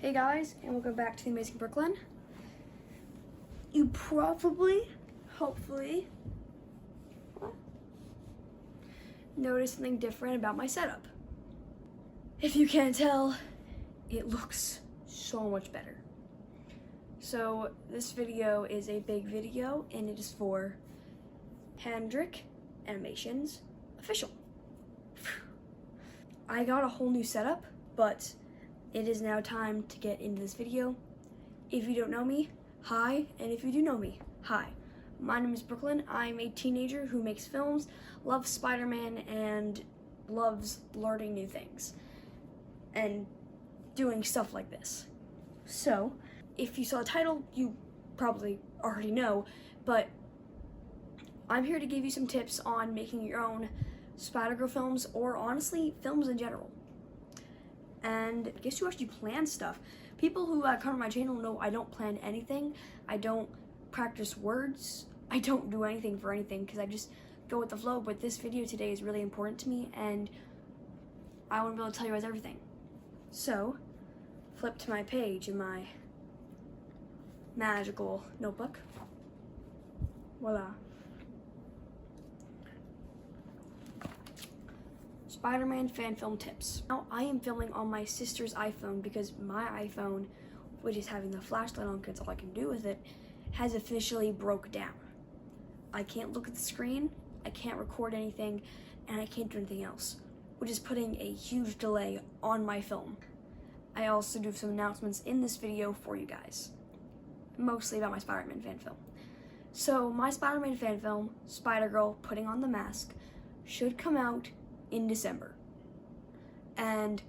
Hey guys, and welcome back to the Amazing Brooklyn. You probably, hopefully, noticed something different about my setup. If you can't tell, it looks so much better. So this video is a big video, and it is for Hendrick Animations Official. I got a whole new setup, but it is now time to get into this video. If you don't know me, hi, and if you do know me, hi. My name is Brooklyn. I'm a teenager who makes films, loves Spider-Man, and loves learning new things and doing stuff like this. So, if you saw the title, you probably already know, but I'm here to give you some tips on making your own Spider-Girl films, or honestly, films in general. And I guess you actually plan stuff. People who come to my channel know I don't plan anything. I don't practice words. I don't do anything for anything because I just go with the flow. But this video today is really important to me, and I want to be able to tell you guys everything. So, flip to my page in my magical notebook. Voila. Spider-Man fan film tips. Now I am filming on my sister's iPhone because my iPhone, which is having the flashlight on because all I can do with it, has officially broke down. I can't look at the screen, I can't record anything, and I can't do anything else, which is putting a huge delay on my film. I also do some announcements in this video for you guys, mostly about my Spider-Man fan film. So my Spider-Man fan film, Spider-Girl Putting on the Mask, should come out in December, and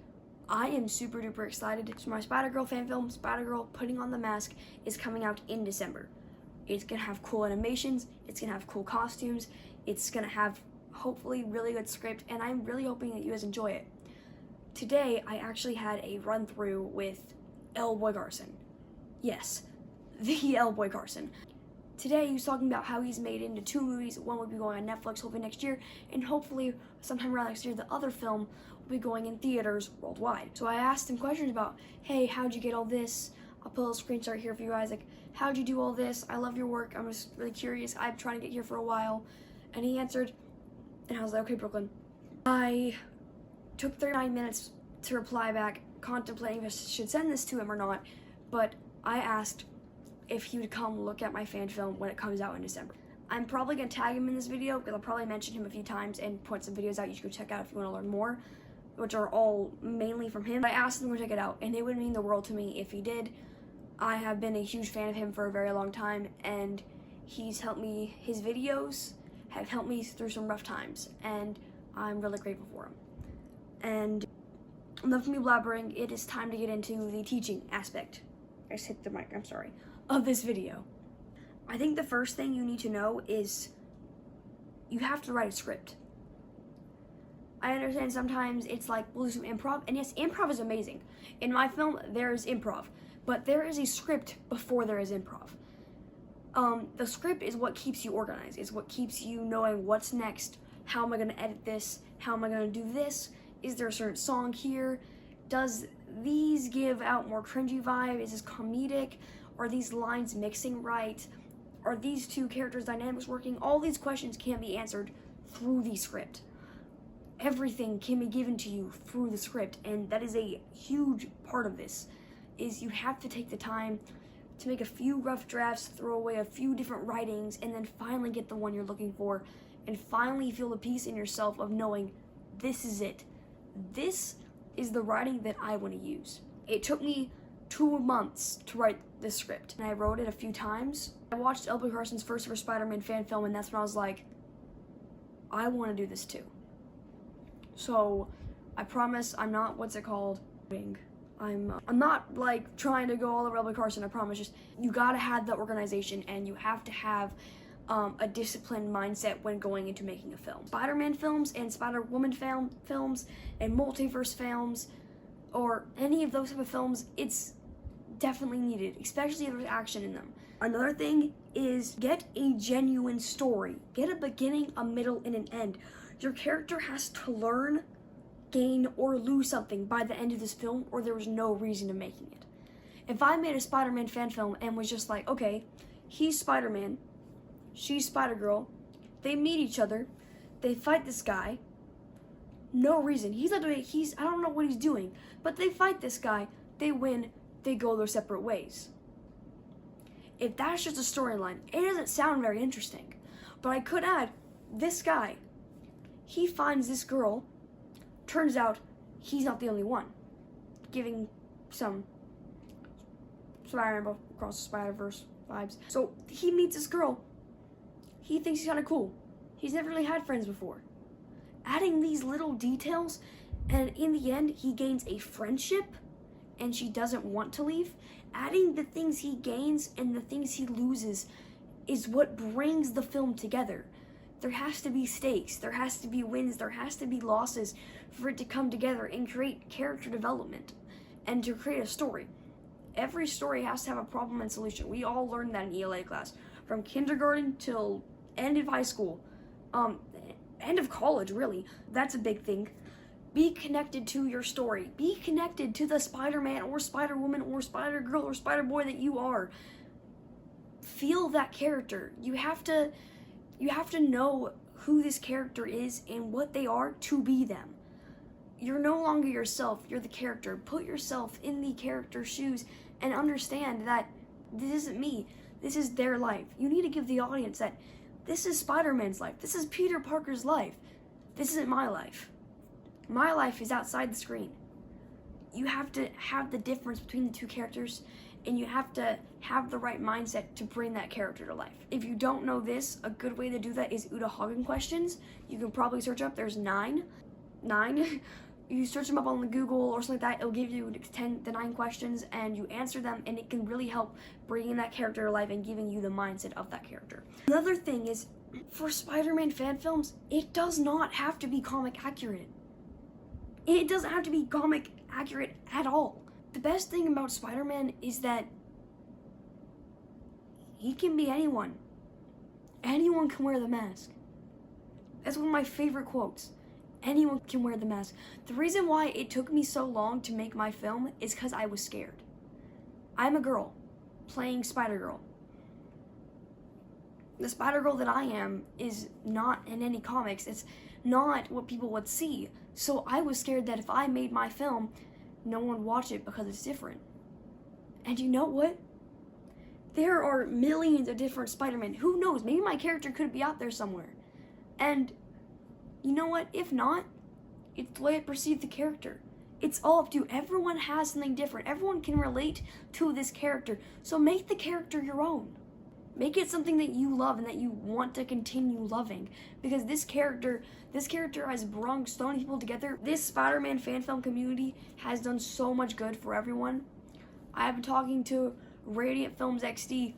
I am super duper excited. So my Spider-Girl fan film, Spider-Girl Putting on the Mask, is coming out in December. It's gonna have cool animations, it's gonna have cool costumes, it's gonna have hopefully really good script, and I'm really hoping that you guys enjoy it. Today I actually had a run through with lboycarson. Yes, the lboycarson. Today he was talking about how he's made into 2 movies. One will be going on Netflix hopefully next year, and hopefully sometime around next year the other film will be going in theaters worldwide. So I asked him questions about, hey, how'd you get all this? I'll put a little screenshot here for you guys, like, how'd you do all this? I love your work, I'm just really curious, I'm trying to get here for a while. And he answered, and I was like, okay, Brooklyn. I took 39 minutes to reply back, contemplating if I should send this to him or not, but I asked if he would come look at my fan film when it comes out in December. I'm probably gonna tag him in this video because I'll probably mention him a few times and point some videos out you should go check out if you wanna learn more, which are all mainly from him. I asked him to check it out, and it would mean the world to me if he did. I have been a huge fan of him for a very long time, and he's helped me, his videos have helped me through some rough times, and I'm really grateful for him. And enough of me blabbering, it is time to get into the teaching aspect. I just hit the mic, I'm sorry. Of this video. I think the first thing you need to know is you have to write a script. I understand sometimes it's like, we'll do some improv, and yes, improv is amazing. In my film, there is improv, but there is a script before there is improv. The script is what keeps you organized. It's what keeps you knowing what's next. How am I gonna edit this? How am I gonna do this? Is there a certain song here? Does these give out more cringy vibe? Is this comedic? Are these lines mixing right? Are these two characters' dynamics working? All these questions can be answered through the script. Everything can be given to you through the script, and that is a huge part of this, is you have to take the time to make a few rough drafts, throw away a few different writings, and then finally get the one you're looking for, and finally feel the peace in yourself of knowing this is it. This is the writing that I want to use. It took me 2 months to write this script, and I wrote it a few times. I watched lboycarson's first ever Spider-Man fan film, and that's when I was like, I want to do this too. So I promise I'm not, what's it called? I'm not like trying to go all over lboycarson, I promise. Just, you gotta have the organization, and you have to have a disciplined mindset when going into making a film. Spider-Man films and Spider-Woman films and multiverse films, or any of those type of films, it's definitely needed, especially if there's action in them. Another thing is get a genuine story. Get a beginning, a middle, and an end. Your character has to learn, gain, or lose something by the end of this film, or there was no reason to making it. If I made a Spider-Man fan film and was just like, okay, he's Spider-Man, she's Spider-Girl, they meet each other, they fight this guy, no reason. I don't know what he's doing, but they fight this guy, they win, they go their separate ways. If that's just a storyline, it doesn't sound very interesting. But I could add, this guy, he finds this girl, turns out he's not the only one, giving some Spider-Man Across the Spider-Verse vibes. So he meets this girl, he thinks he's kind of cool. He's never really had friends before. Adding these little details, and in the end, he gains a friendship, and she doesn't want to leave. Adding the things he gains and the things he loses is what brings the film together. There has to be stakes, there has to be wins, there has to be losses for it to come together and create character development and to create a story. Every story has to have a problem and solution. We all learned that in ELA class, from kindergarten till end of high school, end of college, really. That's a big thing. Be connected to your story. Be connected to the Spider-Man or Spider-Woman or Spider-Girl or Spider-Boy that you are. Feel that character. You have to know who this character is and what they are to be them. You're no longer yourself, you're the character. Put yourself in the character's shoes and understand that this isn't me, this is their life. You need to give the audience that this is Spider-Man's life, this is Peter Parker's life, this isn't my life. My life is outside the screen. You have to have the difference between the two characters, and you have to have the right mindset to bring that character to life. If you don't know this, a good way to do that is Uta Hagen questions. You can probably search up, there's nine. You search them up on the Google or something like that, it'll give you 10 to 9 questions, and you answer them, and it can really help bringing that character to life and giving you the mindset of that character. Another thing is, for Spider-Man fan films, it does not have to be comic accurate. It doesn't have to be comic accurate at all. The best thing about Spider-Man is that he can be anyone. Anyone can wear the mask. That's one of my favorite quotes. Anyone can wear the mask. The reason why it took me so long to make my film is because I was scared. I'm a girl playing Spider-Girl. The Spider-Girl that I am is not in any comics. It's not what people would see. So I was scared that if I made my film, no one would watch it because it's different. And you know what? There are millions of different Spider-Man. Who knows? Maybe my character could be out there somewhere. And you know what? If not, it's the way I perceive the character. It's all up to you. Everyone has something different. Everyone can relate to this character. So make the character your own. Make it something that you love and that you want to continue loving. Because this character has brought so many people together. This Spider-Man fan film community has done so much good for everyone. I've been talking to radiantfilmsXD.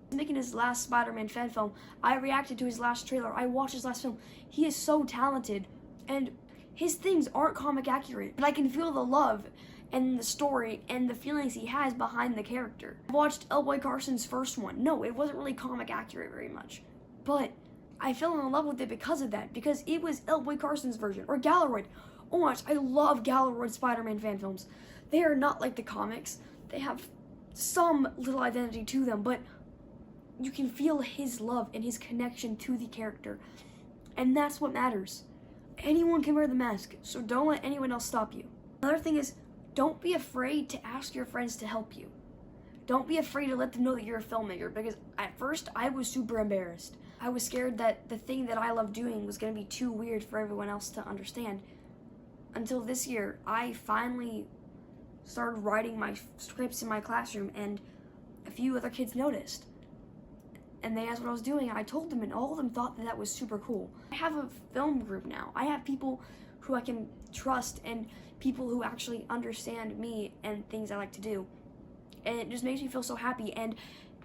He's making his last Spider-Man fan film. I reacted to his last trailer. I watched his last film. He is so talented. And his things aren't comic accurate. But I can feel the love and the story and the feelings he has behind the character. I watched lboycarson's first one. No, it wasn't really comic accurate very much. But I fell in love with it because of that. Because it was lboycarson's version. Or Galaroid. Oh my gosh, I love Galaroid Spider-Man fan films. They are not like the comics. They have some little identity to them, but you can feel his love and his connection to the character. And that's what matters. Anyone can wear the mask, so don't let anyone else stop you. Another thing is, don't be afraid to ask your friends to help you. Don't be afraid to let them know that you're a filmmaker, because at first I was super embarrassed. I was scared that the thing that I love doing was going to be too weird for everyone else to understand. Until this year, I finally started writing my scripts in my classroom, and a few other kids noticed. And they asked what I was doing, and I told them, and all of them thought that was super cool. I have a film group now. I have people who I can trust and people who actually understand me and things I like to do. And it just makes me feel so happy. And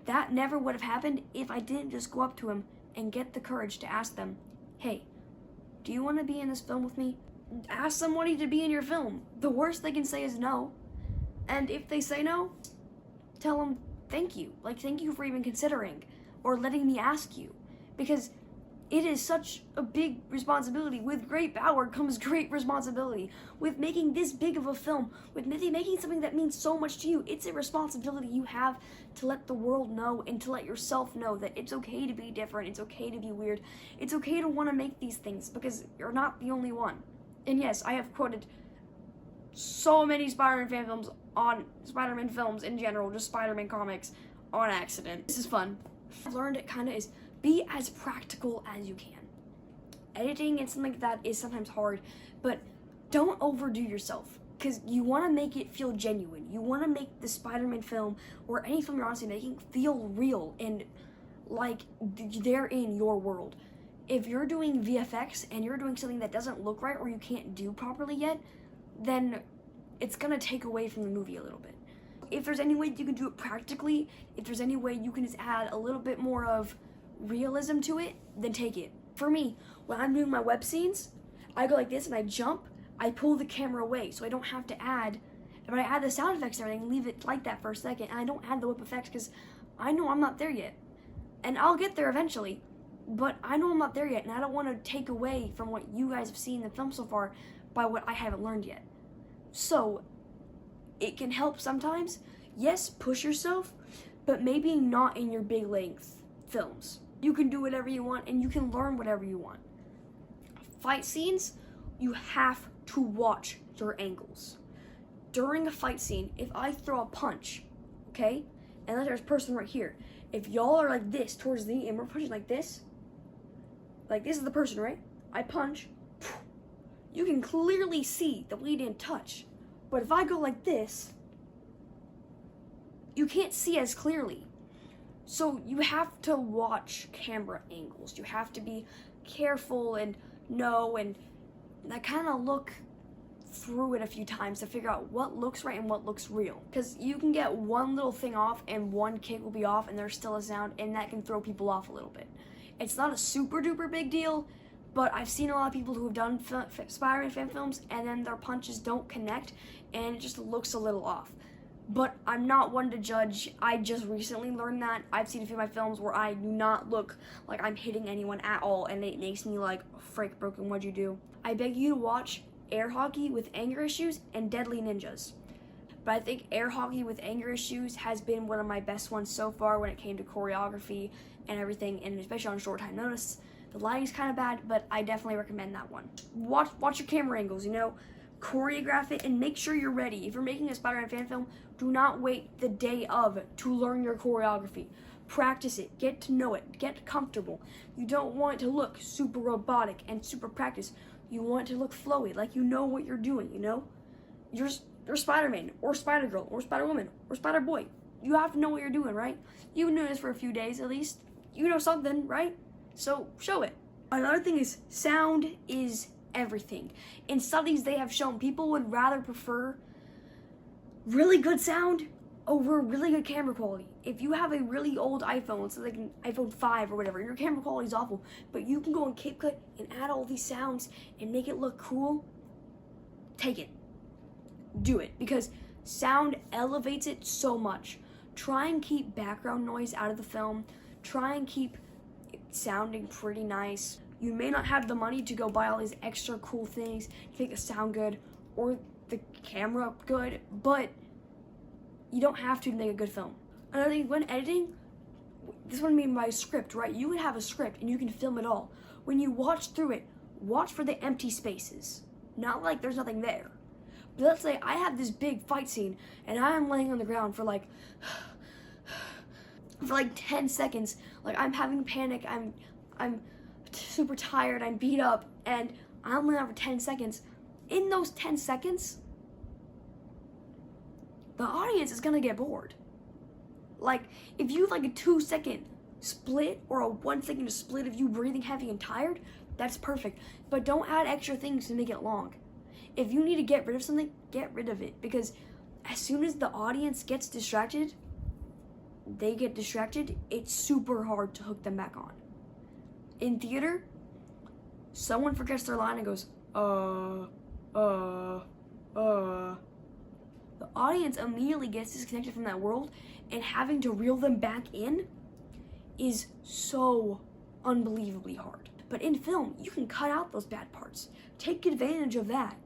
that never would have happened if I didn't just go up to them and get the courage to ask them, hey, do you want to be in this film with me? Ask somebody to be in your film. The worst they can say is no. And if they say no, tell them thank you. Like, thank you for even considering or letting me ask you. Because It is such a big responsibility. With great power comes great responsibility. With making this big of a film, with making something that means so much to you, it's a responsibility you have to let the world know and to let yourself know that it's okay to be different, it's okay to be weird, it's okay to want to make these things because you're not the only one. And yes, I have quoted so many Spider-Man fan films on Spider-Man films in general, just Spider-Man comics on accident. This is fun. I've learned it kind of is be as practical as you can. Editing and something like that is sometimes hard, but don't overdo yourself because you want to make it feel genuine. You want to make the Spider-Man film or any film you're honestly making feel real and like they're in your world. If you're doing VFX and you're doing something that doesn't look right or you can't do properly yet, then it's gonna take away from the movie a little bit. If there's any way you can do it practically, if there's any way you can just add a little bit more of realism to it, then take it. For me, when I'm doing my web scenes, I go like this and I jump, I pull the camera away so I don't have to add, but I add the sound effects and everything, leave it like that for a second, and I don't add the whip effects because I know I'm not there yet. And I'll get there eventually, but I know I'm not there yet, and I don't want to take away from what you guys have seen in the film so far by what I haven't learned yet. So, it can help sometimes. Yes, push yourself, but maybe not in your big length films. You can do whatever you want, and you can learn whatever you want. Fight scenes, you have to watch your angles. During a fight scene, if I throw a punch, okay, and then there's a person right here, if y'all are like this towards me and we're punching like this is the person, right? I punch, you can clearly see that we didn't touch. But if I go like this, you can't see as clearly. So you have to watch camera angles. You have to be careful and know and kind of look through it a few times to figure out what looks right and what looks real. Because you can get one little thing off and one kick will be off and there's still a sound and that can throw people off a little bit. It's not a super duper big deal, but I've seen a lot of people who have done Spider-Man fan films and then their punches don't connect and it just looks a little off. But I'm not one to judge. I just recently learned that. I've seen a few of my films where I do not look like I'm hitting anyone at all and it makes me like, frick, Broken, what'd you do? I beg you to watch Air Hockey with Anger Issues and Deadly Ninjas. But I think Air Hockey with Anger Issues has been one of my best ones so far when it came to choreography and everything, and especially on short time notice. The lighting's kind of bad, but I definitely recommend that one. Watch your camera angles, you know, choreograph it and make sure you're ready. If you're making a Spider-Man fan film, do not wait the day of to learn your choreography. Practice it, get to know it, get comfortable. You don't want it to look super robotic and super practiced. You want it to look flowy, like you know what you're doing, you know? You're Spider-Man, or Spider-Girl, or Spider-Woman, or Spider-Boy. You have to know what you're doing, right? You've been doing this for a few days at least. You know something, right? So show it. Another thing is sound is everything. In studies they have shown people would rather prefer really good sound over really good camera quality. If you have a really old iPhone, so like an iPhone 5 or whatever, your camera quality is awful, but you can go in CapCut and add all these sounds and make it look cool, take it. Do it, because sound elevates it so much. Try and keep background noise out of the film. Try and keep it sounding pretty nice. You may not have the money to go buy all these extra cool things to make it sound good or the camera good, but you don't have to make a good film. Another thing, when editing, this is what I mean by script, right? You would have a script and you can film it all. When you watch through it, watch for the empty spaces. Not like there's nothing there. But let's say I have this big fight scene and I'm laying on the ground for like 10 seconds. Like I'm having panic, I'm super tired, I'm beat up, and I'm laying out for 10 seconds. In those 10 seconds, the audience is gonna get bored. Like, if you have like a 2-second split or a 1-second split of you breathing heavy and tired, that's perfect. But don't add extra things to make it long. If you need to get rid of something, get rid of it. Because as soon as the audience gets distracted, it's super hard to hook them back on. In theater, someone forgets their line and goes, The audience immediately gets disconnected from that world, and having to reel them back in is so unbelievably hard. But in film, you can cut out those bad parts. Take advantage of that.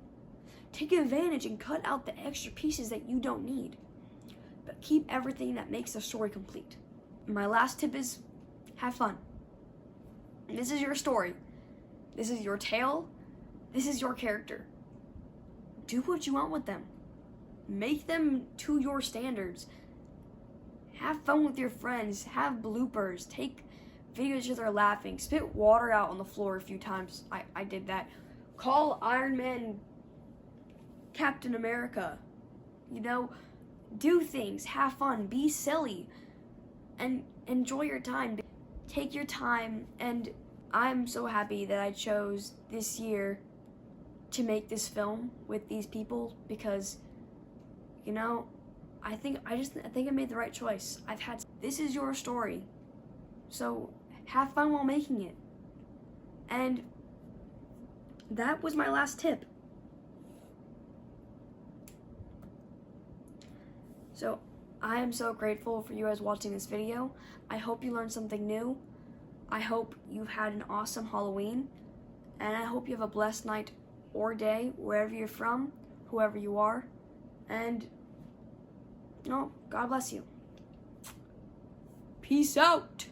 Take advantage and cut out the extra pieces that you don't need. But keep everything that makes the story complete. My last tip is have fun. This is your story. This is your tale. This is your character. Do what you want with them. Make them to your standards. Have fun with your friends. Have bloopers. Take videos of their laughing. Spit water out on the floor a few times. I did that. Call Iron Man Captain America. You know, do things. Have fun. Be silly. And enjoy your time. Take your time. And I'm so happy that I chose this year to make this film with these people because, you know, I think I made the right choice. This is your story. So have fun while making it. And that was my last tip. So I am so grateful for you guys watching this video. I hope you learned something new. I hope you've had an awesome Halloween. And I hope you have a blessed night or day, wherever you're from, whoever you are. And, God bless you. Peace out.